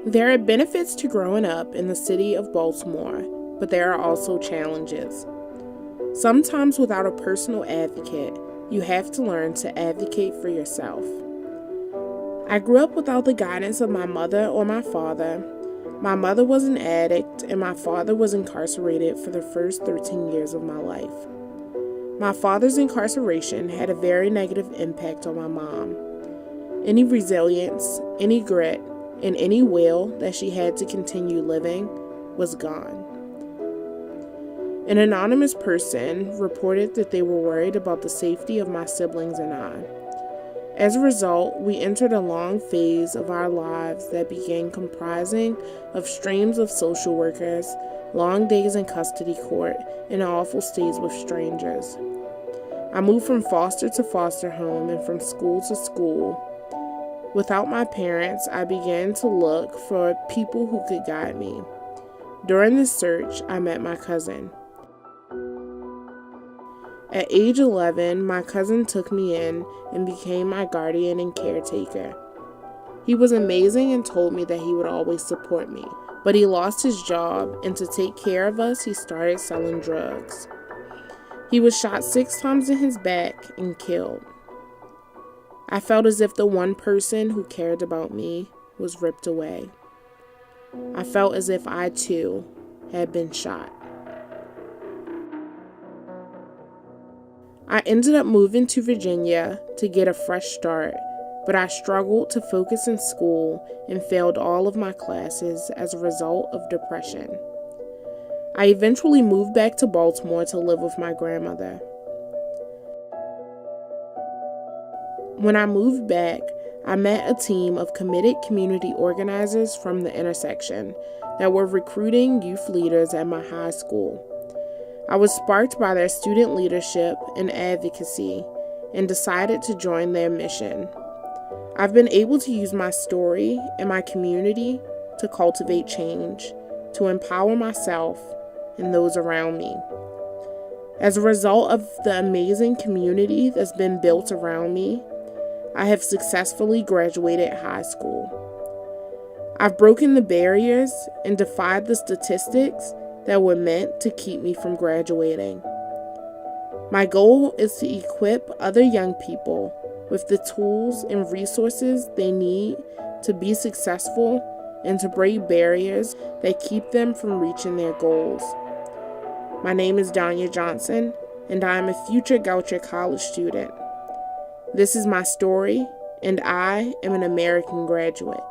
There are benefits to growing up in the city of Baltimore, but there are also challenges. Sometimes without a personal advocate, you have to learn to advocate for yourself. I grew up without the guidance of my mother or my father. My mother was an addict and my father was incarcerated for the first 13 years of my life. My father's incarceration had a very negative impact on my mom. Any resilience, any grit, and any will that she had to continue living was gone. An anonymous person reported that they were worried about the safety of my siblings and I. As a result, we entered a long phase of our lives that began comprising of streams of social workers, long days in custody court, and awful stays with strangers. I moved from foster to foster home and from school to school. Without my parents, I began to look for people who could guide me. During this search, I met my cousin. At age 11, my cousin took me in and became my guardian and caretaker. He was amazing and told me that he would always support me, but he lost his job, and to take care of us, he started selling drugs. He was shot 6 times in his back and killed. I felt as if the one person who cared about me was ripped away. I felt as if I, too, had been shot. I ended up moving to Virginia to get a fresh start, but I struggled to focus in school and failed all of my classes as a result of depression. I eventually moved back to Baltimore to live with my grandmother. When I moved back, I met a team of committed community organizers from the intersection that were recruiting youth leaders at my high school. I was sparked by their student leadership and advocacy and decided to join their mission. I've been able to use my story and my community to cultivate change, to empower myself and those around me. As a result of the amazing community that's been built around me, I have successfully graduated high school. I've broken the barriers and defied the statistics that were meant to keep me from graduating. My goal is to equip other young people with the tools and resources they need to be successful and to break barriers that keep them from reaching their goals. My name is Dawnya Johnson, and I am a future Goucher College student. This is my story, and I am an American graduate.